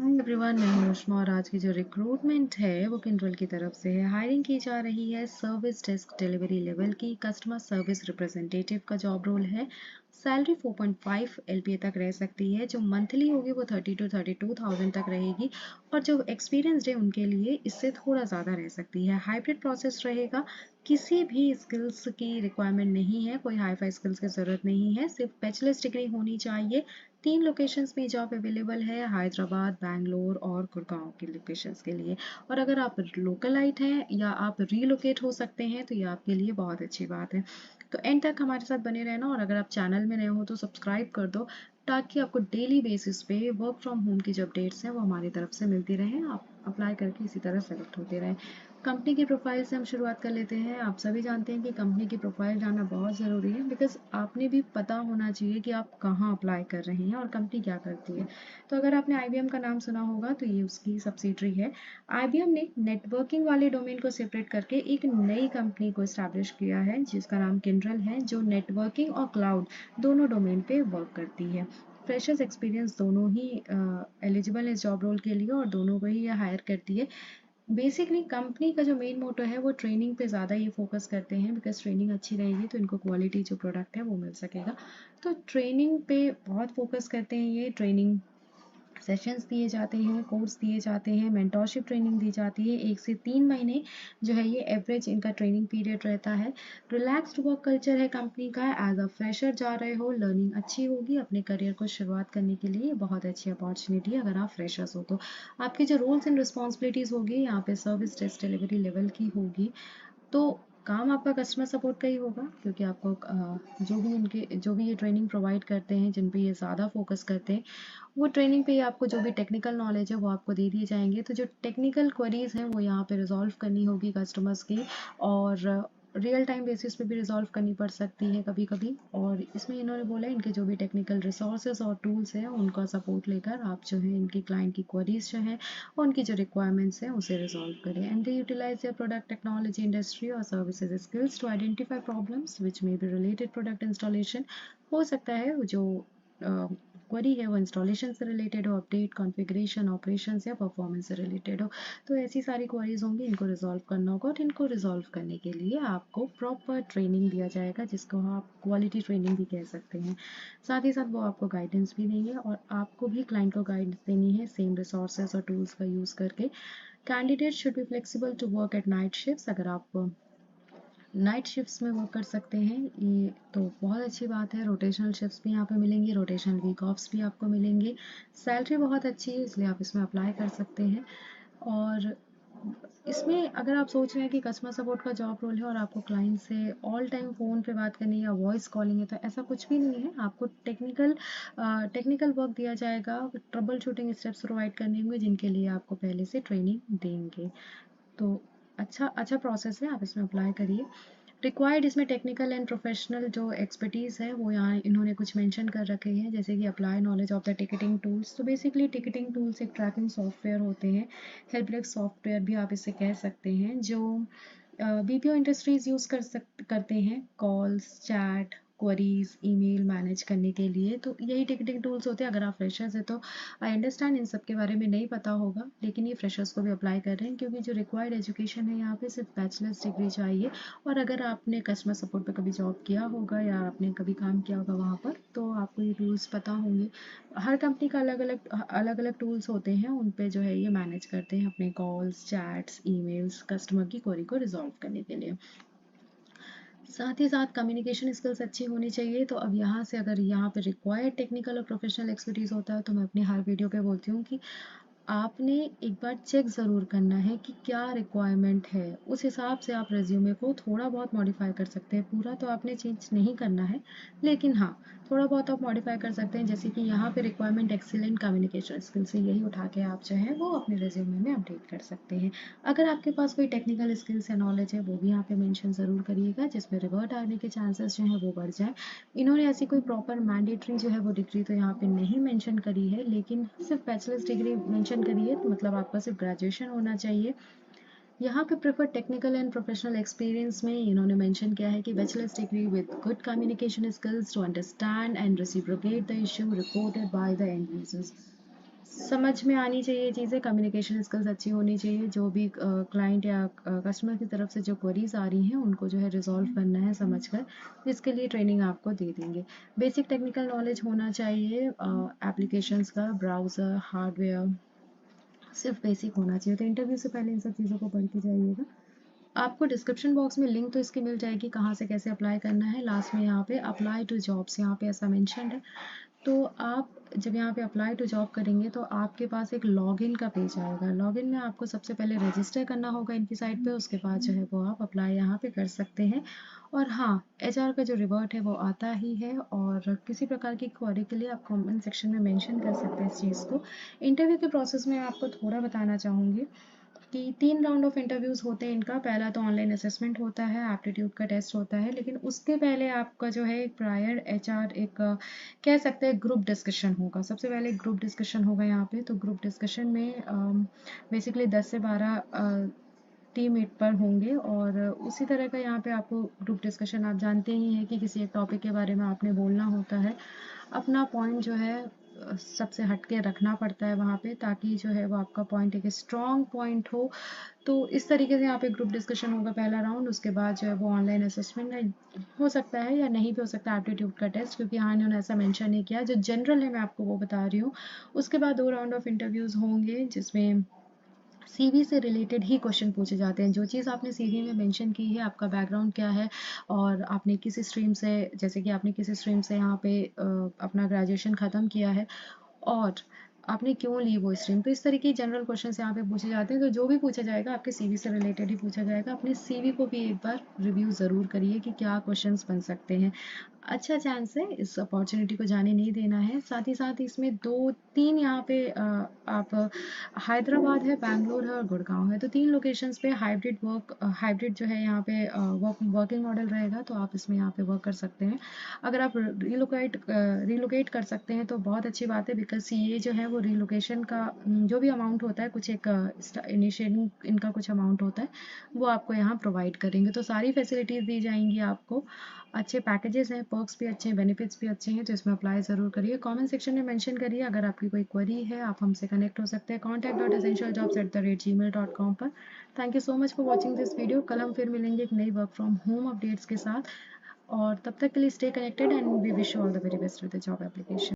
Hi everyone, मैं हूं उष्मा और आज की जो रिक्रूटमेंट है वो किंडल की तरफ से है। हायरिंग की जा रही है सर्विस डेस्क डिलीवरी लेवल की कस्टमर सर्विस रिप्रेजेंटेटिव का जॉब रोल है। सैलरी 4.5 LPA तक रह सकती है। जो मंथली होगी वो 30 to 32,000 तक रहेगी और जो एक्सपीरियंसड है उनके लिए इससे थोड़ा ज़्यादा रह सकती है। हाइब्रिड प्रोसेस रहेगा। किसी भी स्किल्स की रिक्वायरमेंट नहीं है, कोई हाई फाई स्किल्स की ज़रूरत नहीं है, सिर्फ बैचलर्स डिग्री होनी चाहिए। 3 लोकेशंस में जॉब अवेलेबल है, हैदराबाद, बैंगलोर और गुड़गांव की लोकेशंस के लिए। और अगर आप लोकलाइट हैं या आप रीलोकेट हो सकते हैं तो ये आपके लिए बहुत अच्छी बात है। तो एंड तक हमारे साथ बने रहना और अगर आप चैनल में नए हो तो सब्सक्राइब कर दो ताकि आपको डेली बेसिस पे वर्क फ्रॉम होम की जो अपडेट्स हैं वो हमारी तरफ से मिलती रहें। आप अप्लाई करके इसी तरह सेलेक्ट होते रहें। कंपनी की प्रोफाइल से हम शुरुआत कर लेते हैं। आप सभी जानते हैं कि कंपनी की प्रोफाइल जानना बहुत ज़रूरी है बिकॉज आपने भी पता होना चाहिए कि आप कहाँ अप्लाई कर रहे हैं और कंपनी क्या करती है। तो अगर आपने IBM का नाम सुना होगा तो ये उसकी सब्सिडरी है। IBM ने नेटवर्किंग वाले डोमेन को सेपरेट करके एक नई कंपनी को इस्टेब्लिश किया है जिसका नाम किंडल है, जो नेटवर्किंग और क्लाउड दोनों डोमेन पे वर्क करती है। फ्रेशर्स एक्सपीरियंस दोनों ही एलिजिबल है इस जॉब रोल के लिए और दोनों को ही ये हायर करती है। बेसिकली कंपनी का जो मेन मोटो है वो ट्रेनिंग पे ज़्यादा ये फोकस करते हैं बिकॉज ट्रेनिंग अच्छी रहेगी तो इनको क्वालिटी जो प्रोडक्ट है वो मिल सकेगा। तो ट्रेनिंग पे बहुत फोकस करते हैं। ये ट्रेनिंग सेशंस दिए जाते हैं, कोर्स दिए जाते हैं, मेंटोरशिप ट्रेनिंग दी जाती है। 1 से 3 महीने जो है ये एवरेज इनका ट्रेनिंग पीरियड रहता है। रिलैक्स्ड वर्क कल्चर है कंपनी का। एज अ फ्रेशर जा रहे हो, लर्निंग अच्छी होगी, अपने करियर को शुरुआत करने के लिए ये बहुत अच्छी अपॉर्चुनिटी है अगर आप फ्रेशर्स हो तो। आपकी जो रोल्स एंड रिस्पॉन्सिबिलिटीज़ होगी यहाँ पे सर्विस डेस्क डिलीवरी लेवल की होगी। तो काम आपका कस्टमर सपोर्ट का ही होगा क्योंकि आपको जो भी ये ट्रेनिंग प्रोवाइड करते हैं, जिन पे ये ज़्यादा फोकस करते हैं, वो ट्रेनिंग पे ही आपको जो भी टेक्निकल नॉलेज है वो आपको दे दिए जाएंगे। तो जो टेक्निकल क्वेरीज हैं वो यहाँ पे रिजॉल्व करनी होगी कस्टमर्स की और रियल टाइम बेसिस पे भी रिजॉल्व करनी पड़ सकती है कभी कभी। और इसमें इन्होंने बोला है इनके जो भी टेक्निकल रिसोर्सेज और टूल्स हैं उनका सपोर्ट लेकर आप जो है इनकी क्लाइंट की क्वेरीज जो है और उनकी जो रिक्वायरमेंट्स हैं उसे रिजॉल्व करें। And they utilize their product technology industry और services skills to identify problems which may be related product installation. हो सकता है वो जो क्वेरी है वो इंस्टॉलेशन से रिलेटेड हो, अपडेट, कॉन्फ़िगरेशन, ऑपरेशंस या परफॉर्मेंस से रिलेटेड हो। तो ऐसी सारी क्वेरीज होंगी, इनको रिजॉल्व करना होगा और इनको रिजॉल्व करने के लिए आपको प्रॉपर ट्रेनिंग दिया जाएगा जिसको आप क्वालिटी ट्रेनिंग भी कह सकते हैं। साथ ही साथ वो आपको गाइडेंस भी देंगे और आपको भी क्लाइंट को गाइडेंस देनी है सेम रिसोर्सेज और टूल्स का यूज़ करके। Candidate should be flexible to work at night shifts. अगर आप नाइट शिफ्ट्स में वर्क कर सकते हैं ये तो बहुत अच्छी बात है। रोटेशनल शिफ्ट्स भी यहाँ पे मिलेंगी, रोटेशनल वीक ऑफ्स भी आपको मिलेंगे। सैलरी बहुत अच्छी है इसलिए आप इसमें अप्लाई कर सकते हैं। और इसमें अगर आप सोच रहे हैं कि कस्टमर सपोर्ट का जॉब रोल है और आपको क्लाइंट से ऑल टाइम फ़ोन पे बात करनी है या वॉइस कॉलिंग है तो ऐसा कुछ भी नहीं है। आपको टेक्निकल वर्क दिया जाएगा, ट्रबल शूटिंग स्टेप्स प्रोवाइड करने होंगे जिनके लिए आपको पहले से ट्रेनिंग देंगे। तो अच्छा प्रोसेस है, आप इसमें अप्लाई करिए। रिक्वायर्ड इसमें टेक्निकल एंड प्रोफेशनल जो एक्सपर्टीज़ है वो यहाँ इन्होंने कुछ मेंशन कर रखे हैं जैसे कि apply knowledge of the ticketing tools. तो बेसिकली टिकटिंग टूल्स एक ट्रैकिंग सॉफ्टवेयर होते हैं, हेल्प डेस्क सॉफ्टवेयर भी आप इसे कह सकते हैं, जो BPO इंडस्ट्रीज यूज़ करते हैं calls, chat, queries, email manage करने के लिए। तो यही टिकटिंग टूल्स होते हैं। अगर आप फ्रेशर्स हैं तो आई अंडरस्टैंड इन सब के बारे में नहीं पता होगा, लेकिन ये फ्रेशर्स को भी अप्लाई कर रहे हैं क्योंकि जो रिक्वायर्ड एजुकेशन है यहाँ पे सिर्फ बैचलर्स डिग्री चाहिए। और अगर आपने कस्टमर सपोर्ट पे कभी जॉब किया होगा या आपने कभी काम किया होगा वहाँ पर तो आपको ये टूल्स पता होंगे। हर कंपनी का अलग अलग टूल्स होते हैं, उन पे जो है ये मैनेज करते हैं अपने कॉल्स, चैट्स, ईमेल्स, कस्टमर की क्वेरी को रिजॉल्व करने के लिए। साथ ही साथ कम्युनिकेशन स्किल्स अच्छी होनी चाहिए। तो अब यहाँ से अगर यहाँ पे रिक्वायर्ड टेक्निकल और प्रोफेशनल एक्सपर्टीज़ होता है तो मैं अपनी हर वीडियो पे बोलती हूँ कि आपने एक बार चेक ज़रूर करना है कि क्या रिक्वायरमेंट है। उस हिसाब से आप रिज्यूमे को थोड़ा बहुत मॉडिफाई कर सकते हैं, पूरा तो आपने चेंज नहीं करना है, लेकिन हाँ थोड़ा बहुत आप मॉडिफाई कर सकते हैं। जैसे कि यहाँ पे रिक्वायरमेंट एक्सीलेंट कम्युनिकेशन स्किल से यही उठा के आप जो है वो अपने रिज्यूमे में अपडेट कर सकते हैं। अगर आपके पास कोई टेक्निकल स्किल्स या नॉलेज है वो भी यहाँ पे मेंशन ज़रूर करिएगा जिसमें रिवर्ट आने के चांसेस जो हैं वो बढ़ जाए। इन्होंने ऐसी कोई प्रॉपर मैंडेटरी जो है वो डिग्री तो यहाँ पे नहीं मेंशन करी है, लेकिन सिर्फ बैचलर्स डिग्री मेंशन करी है, तो मतलब आपका सिर्फ ग्रेजुएशन होना चाहिए। यहाँ पे prefer technical and professional experience में इन्होंने मेंशन किया है कि bachelor's degree with good communication skills to understand and reciprocate the issue reported by the end users. समझ में आनी चाहिए चीज़ें, कम्युनिकेशन स्किल्स अच्छी होनी चाहिए, जो भी क्लाइंट या कस्टमर की तरफ से जो क्वेरीज आ रही हैं उनको जो है रिजॉल्व करना है समझकर, जिसके लिए ट्रेनिंग आपको दे देंगे। बेसिक टेक्निकल नॉलेज होना चाहिए एप्लीकेशंस का, ब्राउज़र, हार्डवेयर, सिर्फ बेसिक होना चाहिए। तो इंटरव्यू से पहले इन सब चीज़ों को पढ़ के जाइएगा। आपको डिस्क्रिप्शन बॉक्स में लिंक तो इसकी मिल जाएगी कहाँ से कैसे अप्लाई करना है। लास्ट में यहाँ पे अप्लाई टू जॉब्स यहाँ पे ऐसा मेंशन है। तो आप जब यहाँ पे अप्लाई टू जॉब करेंगे तो आपके पास एक लॉगिन का पेज आएगा। लॉगिन में आपको सबसे पहले रजिस्टर करना होगा इनकी साइट पे, उसके बाद जो है वो आप अप्लाई यहाँ पे कर सकते हैं। और हाँ, एचआर का जो रिवर्ट है वो आता ही है, और किसी प्रकार की क्वेरी के लिए आप कमेंट सेक्शन में मेंशन कर सकते हैं इस चीज़ को। इंटरव्यू के प्रोसेस में आपको थोड़ा बताना चाहूँगी कि 3 राउंड ऑफ इंटरव्यूज़ होते हैं इनका। पहला तो ऑनलाइन असेसमेंट होता है, एप्टीट्यूड का टेस्ट होता है, लेकिन उसके पहले आपका जो है एक प्रायर एचआर एक कह सकते हैं ग्रुप डिस्कशन होगा। सबसे पहले ग्रुप डिस्कशन होगा यहाँ पे। तो ग्रुप डिस्कशन में बेसिकली 10 से 12 टीम मीट पर होंगे, और उसी तरह का यहाँ पे आपको ग्रुप डिस्कशन, आप जानते ही हैं कि किसी एक टॉपिक के बारे में आपने बोलना होता है। अपना पॉइंट जो है सबसे हटके रखना पड़ता है वहाँ पे, ताकि जो है वो आपका पॉइंट एक स्ट्रॉन्ग पॉइंट हो। तो इस तरीके से यहाँ पे ग्रुप डिस्कशन होगा पहला राउंड। उसके बाद जो है वो ऑनलाइन असेसमेंट हो सकता है या नहीं भी हो सकता है, एप्टीट्यूड का टेस्ट, क्योंकि यहाँ इन्होंने ऐसा मेंशन नहीं किया। जो जनरल है मैं आपको वो बता रही हूँ। उसके बाद 2 राउंड ऑफ इंटरव्यूज़ होंगे, जिसमें सीवी से रिलेटेड ही क्वेश्चन पूछे जाते हैं। जो चीज़ आपने सीवी में मेंशन की है, आपका बैकग्राउंड क्या है, और आपने किस स्ट्रीम से, जैसे कि आपने किस स्ट्रीम से यहाँ पे अपना ग्रेजुएशन ख़त्म किया है, और आपने क्यों ली वो स्ट्रीम। तो इस तरह की जनरल क्वेश्चंस यहाँ पे पूछे जाते हैं। तो जो भी पूछा जाएगा आपके सीवी से रिलेटेड ही पूछा जाएगा। अपने सीवी को भी एक बार रिव्यू ज़रूर करिए कि क्या क्वेश्चंस बन सकते हैं। अच्छा चांस है, इस अपॉर्चुनिटी को जाने नहीं देना है। साथ ही साथ इसमें 2-3 यहाँ पे आप हैदराबाद है, बैंगलोर है और गुड़गांव है। तो 3 लोकेशंस पे हाइब्रिड जो है यहाँ पे वर्किंग मॉडल रहेगा। तो आप इसमें यहाँ पे वर्क कर सकते हैं। अगर आप रिलोकेट कर सकते हैं तो बहुत अच्छी बात है, बिकॉज ये जो है वो रिलोकेशन का जो भी अमाउंट होता है, कुछ एक इनिशियलिंग इनका कुछ अमाउंट होता है, वो आपको यहाँ प्रोवाइड करेंगे। तो सारी फैसिलिटीज़ दी जाएंगी आपको। अच्छे पैकेजेस हैं, पर्क्स भी अच्छे हैं, बेनिफिट्स भी अच्छे हैं। तो इसमें अप्लाई ज़रूर करिए। कमेंट सेक्शन में मेंशन करिए अगर आपकी कोई क्वेरी है। आप हमसे कनेक्ट हो सकते हैं contact.essentialjobs@gmail.com पर। Thank you so much for watching this video. कल हम फिर मिलेंगे एक नई वर्क फ्रॉम होम अपडेट्स के साथ, और तब तक के लिए stay connected and we wish you all the very best with the job application.